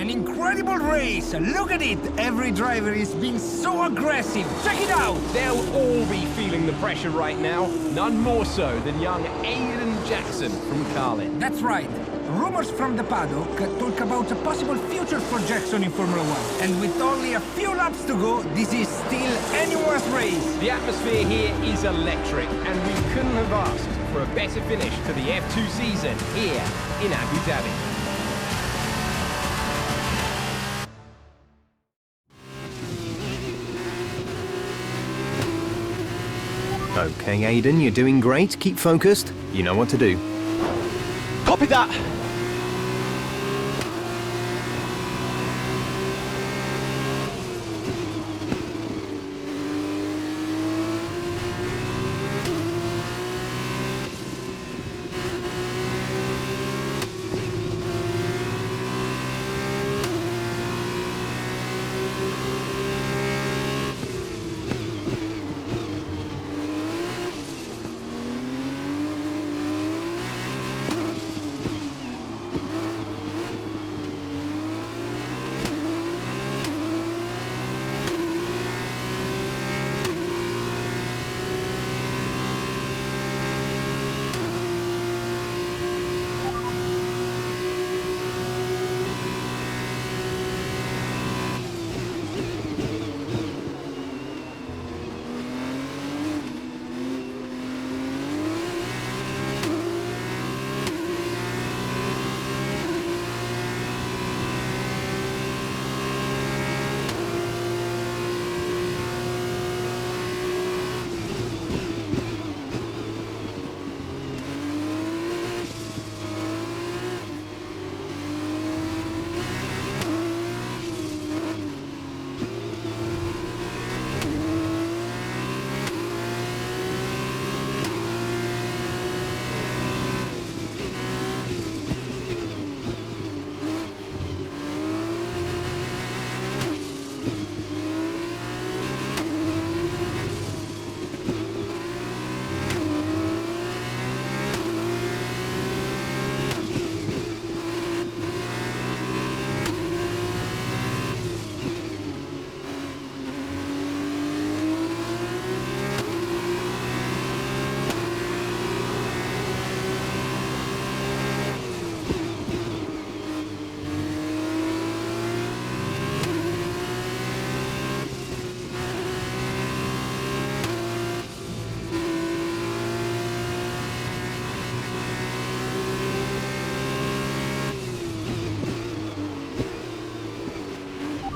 An incredible race! Look at it! Every driver is being so aggressive! Check it out! They'll all be feeling the pressure right now. None more so than young Aiden Jackson from Carlin. That's right. Rumors from the paddock talk about a possible future for Jackson in Formula 1. And with only a few laps to go, this is still anyone's race. The atmosphere here is electric, and we couldn't have asked for a better finish to the F2 season here in Abu Dhabi. Okay, Aiden, you're doing great. Keep focused. You know what to do. Copy that!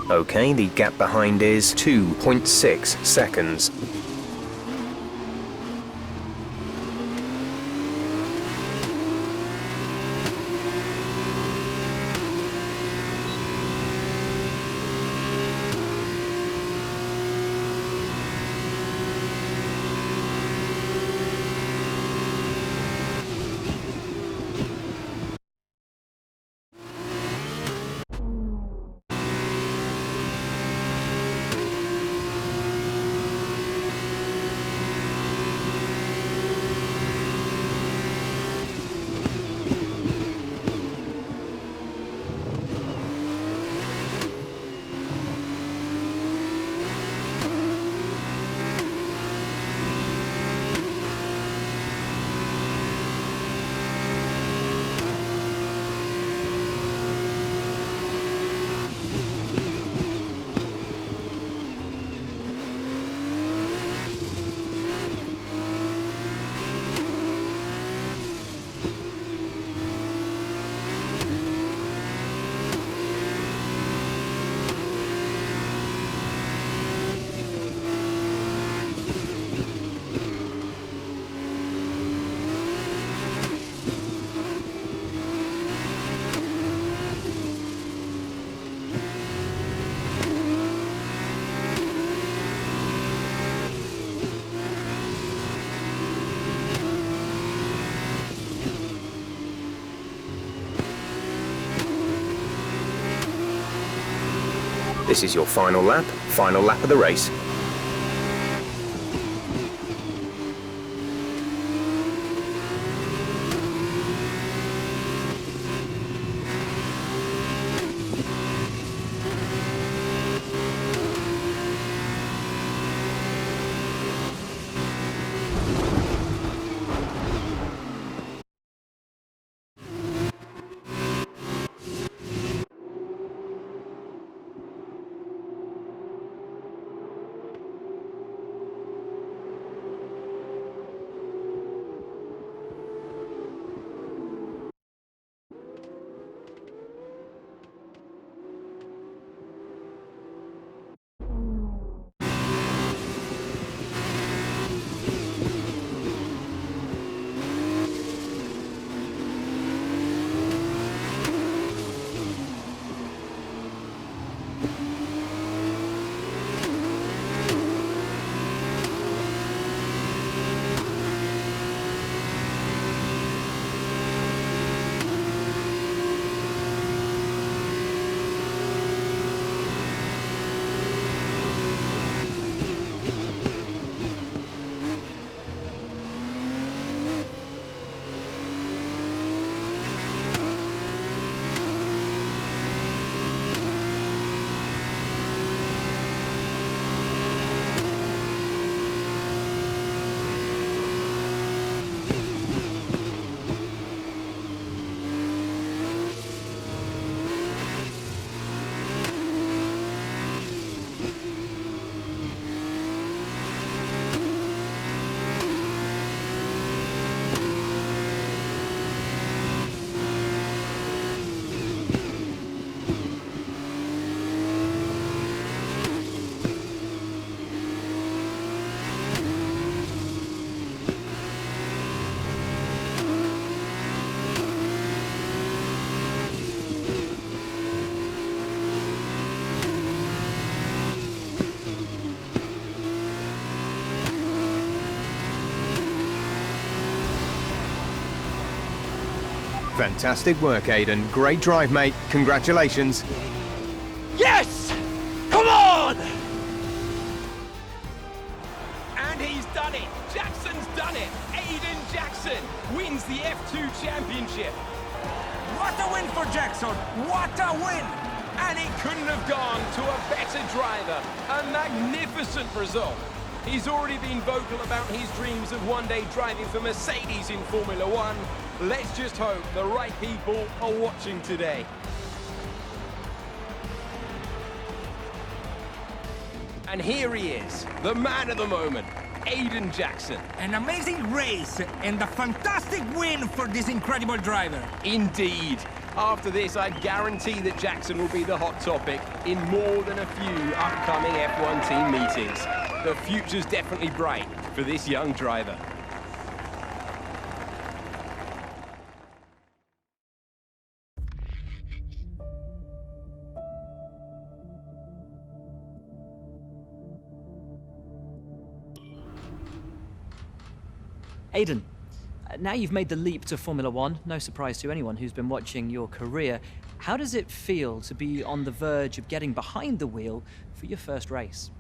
Okay, the gap behind is 2.6 seconds. This is your final lap of the race. Fantastic work, Aiden. Great drive, mate. Congratulations. Yes! Come on! And he's done it! Jackson's done it! Aiden Jackson wins the F2 Championship! What a win for Jackson! What a win! And it couldn't have gone to a better driver. A magnificent result. He's already been vocal about his dreams of one day driving for Mercedes in Formula One. Let's just hope the right people are watching today. And here he is, the man of the moment, Aiden Jackson. An amazing race and a fantastic win for this incredible driver. Indeed. After this, I guarantee that Jackson will be the hot topic in more than a few upcoming F1 team meetings. The future's definitely bright for this young driver. Aiden, now you've made the leap to Formula One, no surprise to anyone who's been watching your career. How does it feel to be on the verge of getting behind the wheel for your first race?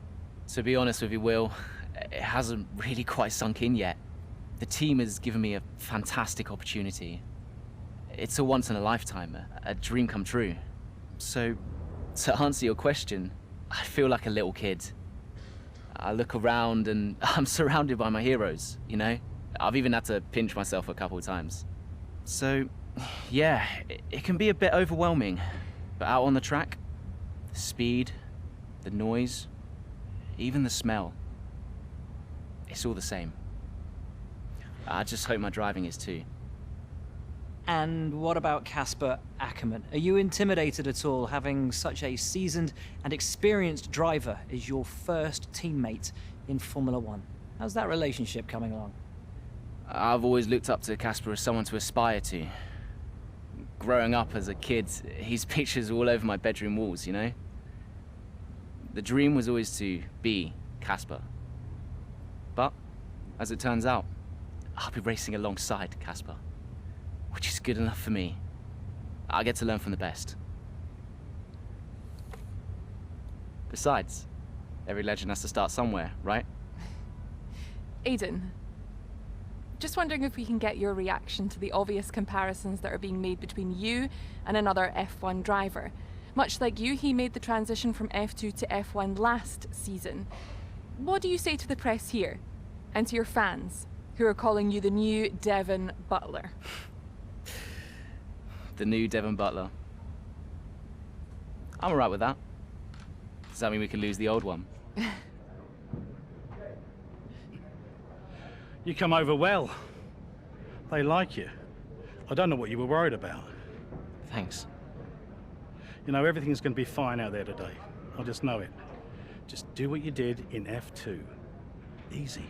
To be honest with you, Will, it hasn't really quite sunk in yet. The team has given me a fantastic opportunity. It's a once-in-a-lifetime, a dream come true. So, to answer your question, I feel like a little kid. I look around and I'm surrounded by my heroes, you know? I've even had to pinch myself a couple of times. So, yeah, it can be a bit overwhelming. But out on the track, the speed, the noise, even the smell, it's all the same. I just hope my driving is too. And what about Casper Ackerman? Are you intimidated at all having such a seasoned and experienced driver as your first teammate in Formula One? How's that relationship coming along? I've always looked up to Casper as someone to aspire to. Growing up as a kid, his pictures were all over my bedroom walls, you know? The dream was always to be Casper. But, as it turns out, I'll be racing alongside Casper, which is good enough for me. I get to learn from the best. Besides, every legend has to start somewhere, right? Aiden, just wondering if we can get your reaction to the obvious comparisons that are being made between you and another F1 driver. Much like you, he made the transition from F2 to F1 last season. What do you say to the press here, and to your fans, who are calling you the new Devon Butler? The new Devon Butler. I'm alright with that. Does that mean we can lose the old one? You come over well. They like you. I don't know what you were worried about. Thanks. You know, everything's going to be fine out there today. I just know it. Just do what you did in F2. Easy.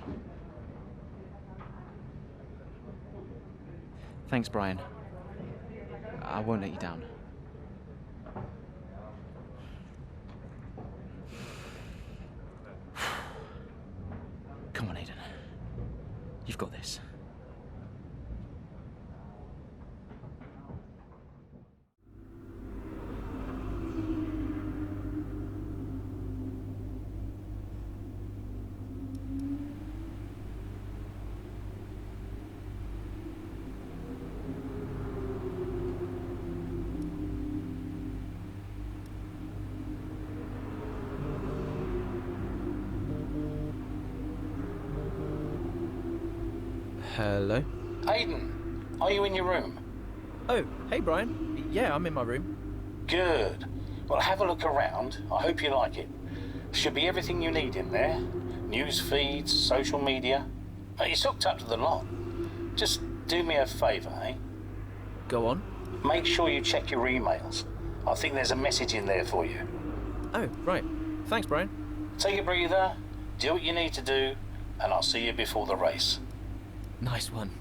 Thanks, Brian. I won't let you down. Come on, Aiden. You've got this. Hello? Aiden, are you in your room? Oh, hey, Brian. Yeah, I'm in my room. Good. Well, have a look around. I hope you like it. Should be everything you need in there. News feeds, social media. It's hooked up to the lot. Just do me a favour, eh? Go on. Make sure you check your emails. I think there's a message in there for you. Oh, right. Thanks, Brian. Take a breather, do what you need to do, and I'll see you before the race. Nice one.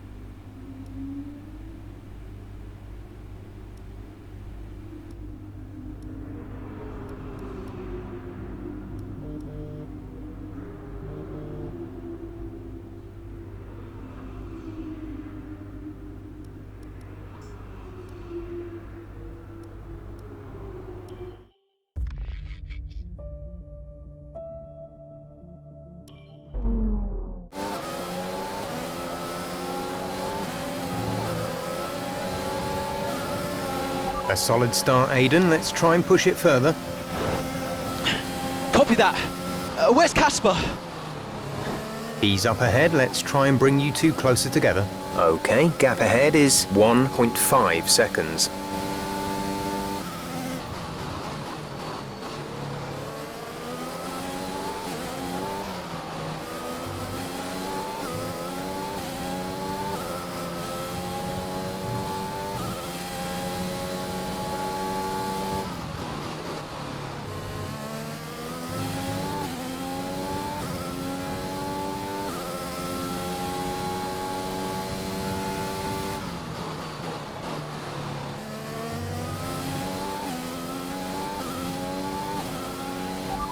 A solid start, Aiden. Let's try and push it further. Copy that. Where's Casper? He's up ahead. Let's try and bring you two closer together. Okay, gap ahead is 1.5 seconds.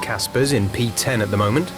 Casper's in P10 at the moment.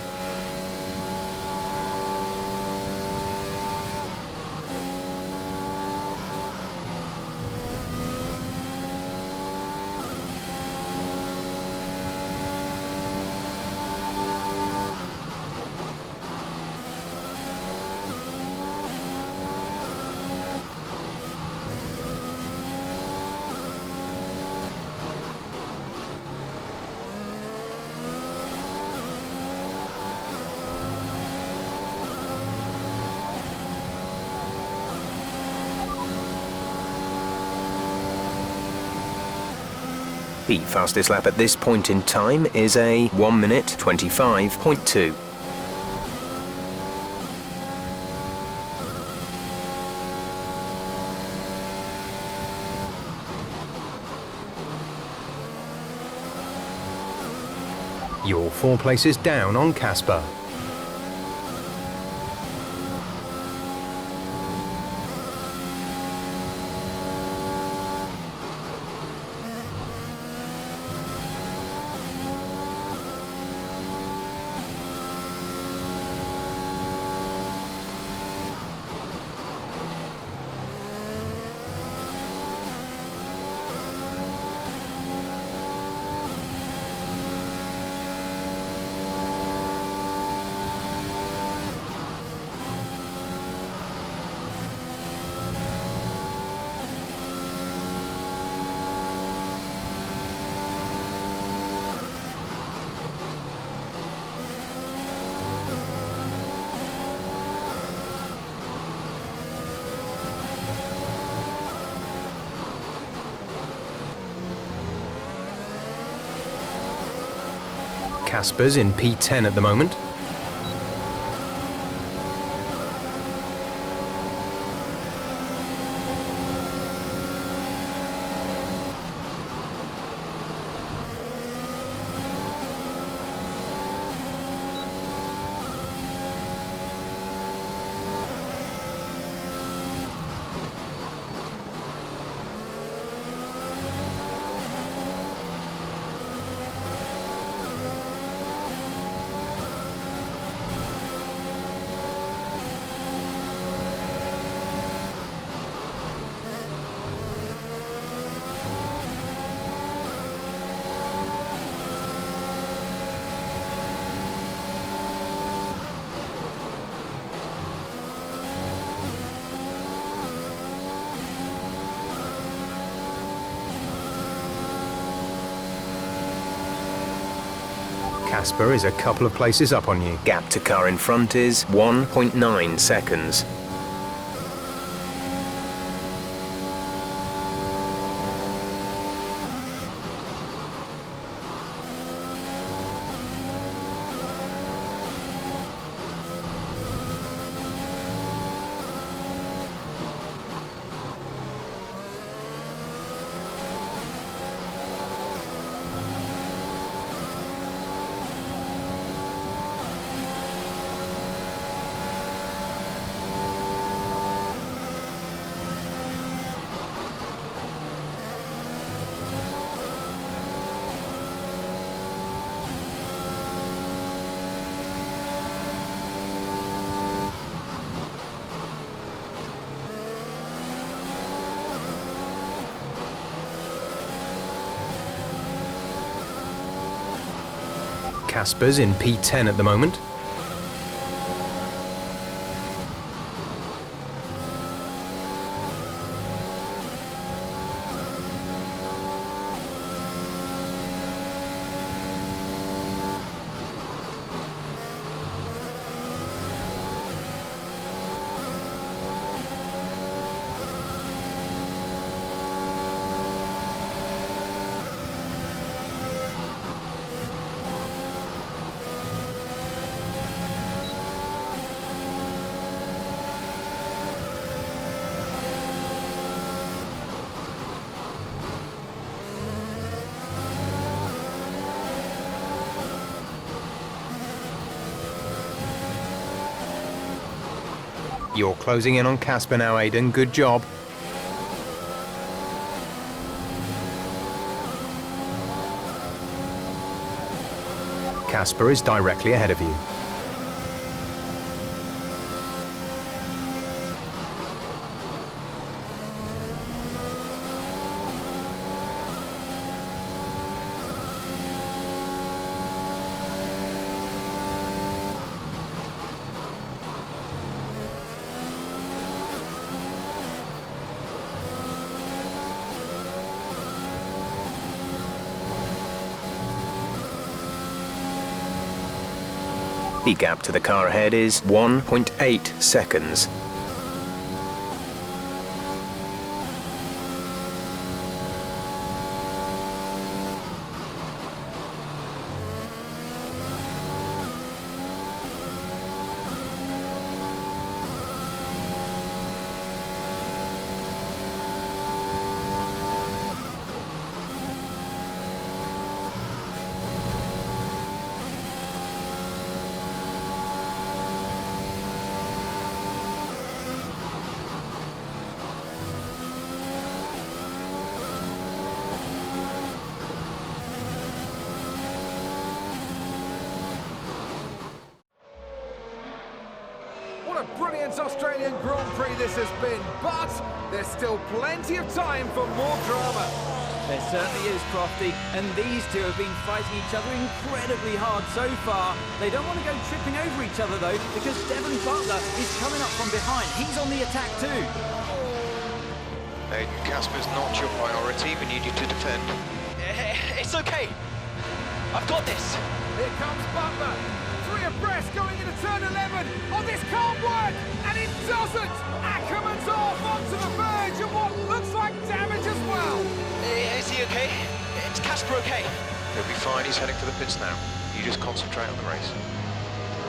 The fastest lap at this point in time is a 1 minute 25.2. You're 4 places down on Casper. Casper's in P10 at the moment. Casper is a couple of places up on you. Gap to car in front is 1.9 seconds. Casper's in P10 at the moment. You're closing in on Casper now, Aiden. Good job. Casper is directly ahead of you. The gap to the car ahead is 1.8 seconds. What a brilliant Australian Grand Prix this has been, but there's still plenty of time for more drama. There certainly is, Crofty, and these two have been fighting each other incredibly hard so far. They don't want to go tripping over each other, though, because Devon Butler is coming up from behind. He's on the attack, too. Aiden, Casper's not your priority. We need you to defend. It's okay. I've got this. Here comes Butler. 3 abreast going into turn 11. Oh, this can't work! And it doesn't! Ackerman's off onto the verge of what looks like damage as well. Is he okay? Is Casper okay? He'll be fine. He's heading for the pits now. You just concentrate on the race.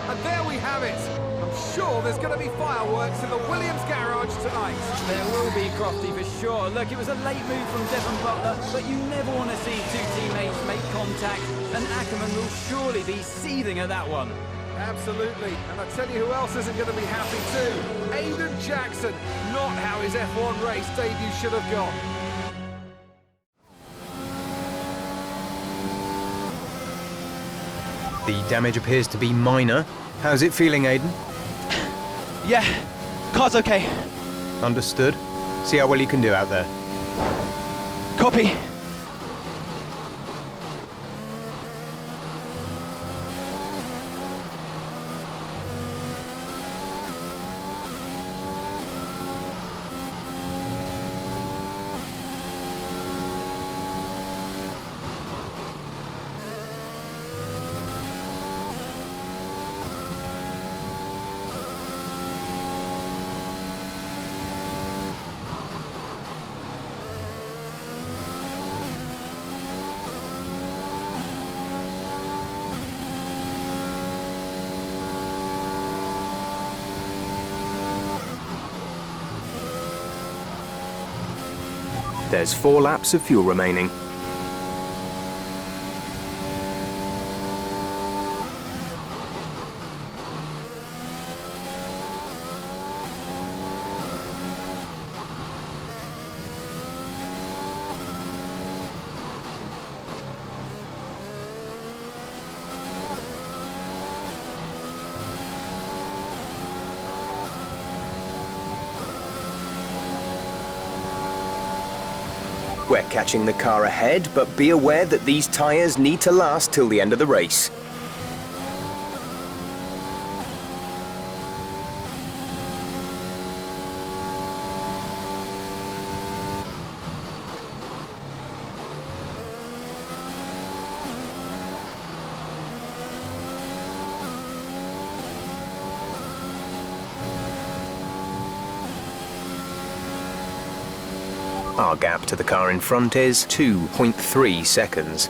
And there we have it. I'm sure there's going to be fireworks in the Williams garage tonight. There will be, Crofty, for sure. Look, it was a late move from Devon Butler, but you never want to see two teammates make contact, and Ackerman will surely be seething at that one. Absolutely. And I tell you who else isn't going to be happy too. Aiden Jackson. Not how his F1 race debut should have gone. The damage appears to be minor. How's it feeling, Aiden? Yeah, car's okay. Understood. See how well you can do out there. Copy. There's 4 laps of fuel remaining. We're catching the car ahead, but be aware that these tyres need to last till the end of the race. Our gap to the car in front is 2.3 seconds.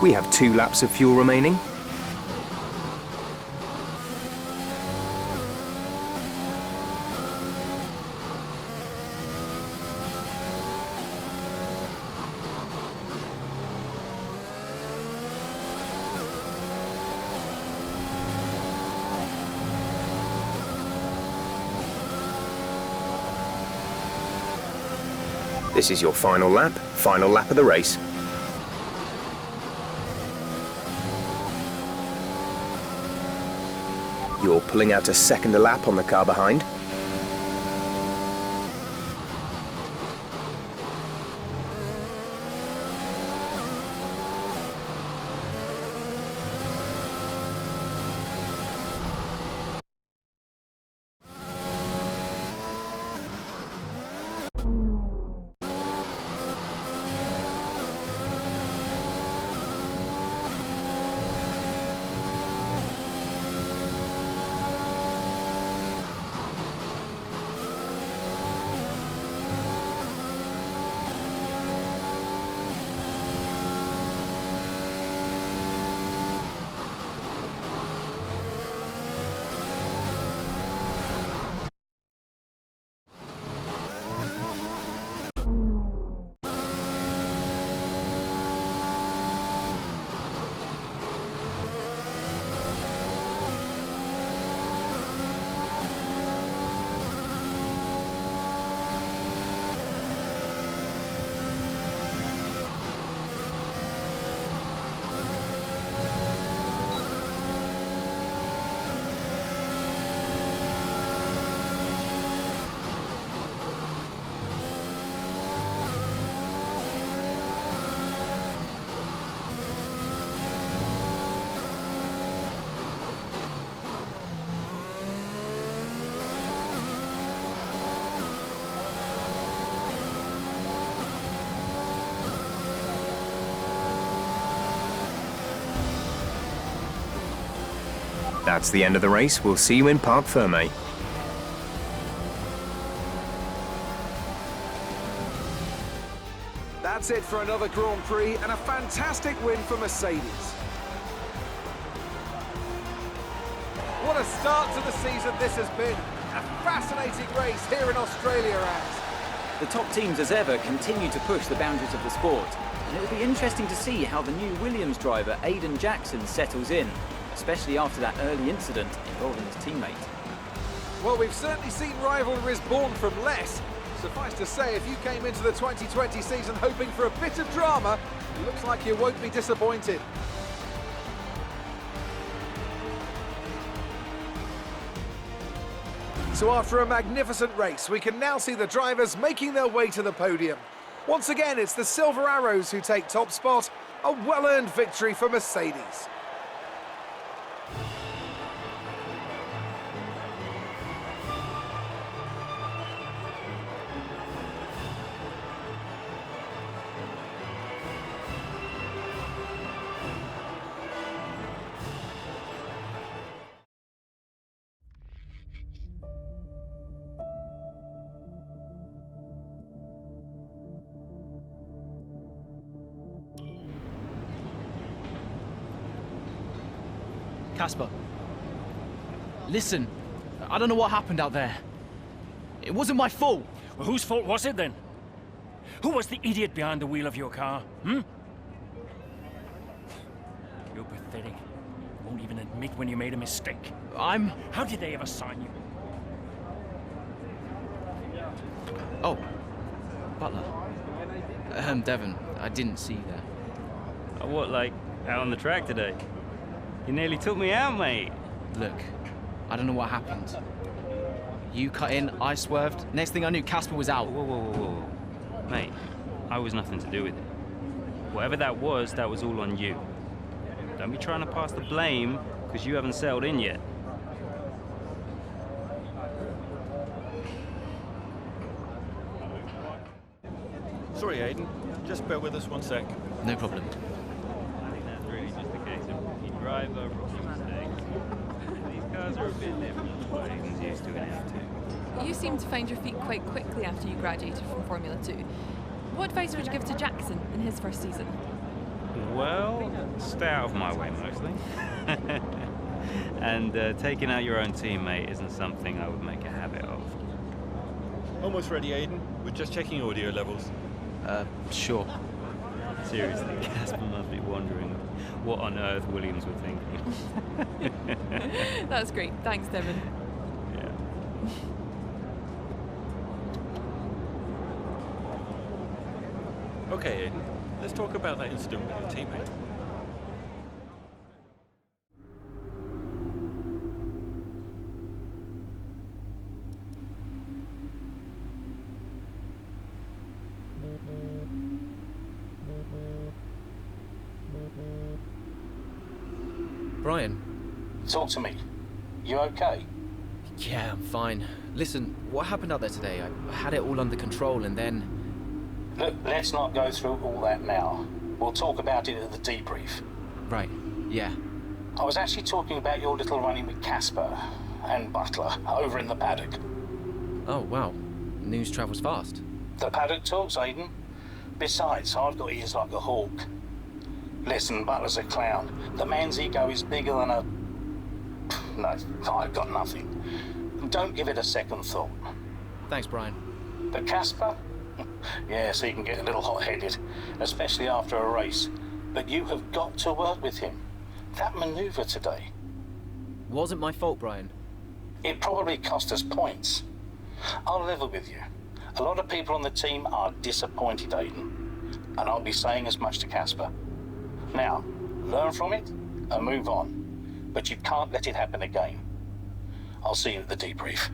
We have 2 laps of fuel remaining. This is your final lap of the race. You're pulling out a second lap on the car behind. That's the end of the race. We'll see you in Parc Fermé. That's it for another Grand Prix and a fantastic win for Mercedes. What a start to the season this has been. A fascinating race here in Australia, Ant. The top teams as ever continue to push the boundaries of the sport. And it'll be interesting to see how the new Williams driver Aiden Jackson settles in, especially after that early incident involving his teammate. Well, we've certainly seen rivalries born from less. Suffice to say, if you came into the 2020 season hoping for a bit of drama, it looks like you won't be disappointed. So after a magnificent race, we can now see the drivers making their way to the podium. Once again, it's the Silver Arrows who take top spot, a well-earned victory for Mercedes. Casper, listen, I don't know what happened out there. It wasn't my fault. Well, whose fault was it then? Who was the idiot behind the wheel of your car, You're pathetic. You won't even admit when you made a mistake. How did they ever sign you? Oh, Butler. Devon, I didn't see that. What, like, out on the track today? You nearly took me out, mate. Look, I don't know what happened. You cut in, I swerved. Next thing I knew, Casper was out. Whoa. Mate, I was nothing to do with it. Whatever that was all on you. Don't be trying to pass the blame, because you haven't settled in yet. Sorry, Aiden. Just bear with us one sec. No problem. I think that's really just a case of rookie driver, rookie mistakes. These cars are a bit different to what Aiden's used to in F2. You seem to find your feet quite quickly after you graduated from Formula 2. What advice would you give to Jackson in his first season? Well, stay out of my way mostly. And taking out your own teammate isn't something I would make a habit of. Almost ready, Aiden. We're just checking audio levels. Sure. Seriously, Casper must be wondering what on earth Williams were thinking. That's great. Thanks, Devon. Yeah. Okay, Aiden. Let's talk about that incident with your teammate. Brian. Talk to me. You okay? Yeah, I'm fine. Listen, what happened out there today? I had it all under control and then... Look, let's not go through all that now. We'll talk about it at the debrief. Right, yeah. I was actually talking about your little run-in with Casper and Butler over in the paddock. Oh, wow. News travels fast. The paddock talks, Aiden. Besides, I've got ears like a hawk. Listen, Butler's a clown. The man's ego is bigger than a... No, I've got nothing. Don't give it a second thought. Thanks, Brian. But Casper? Yes, he can get a little hot-headed, especially after a race. But you have got to work with him. That maneuver today. Wasn't my fault, Brian. It probably cost us points. I'll level with you. A lot of people on the team are disappointed, Aiden. And I'll be saying as much to Casper. Now, learn from it and move on. But you can't let it happen again. I'll see you at the debrief.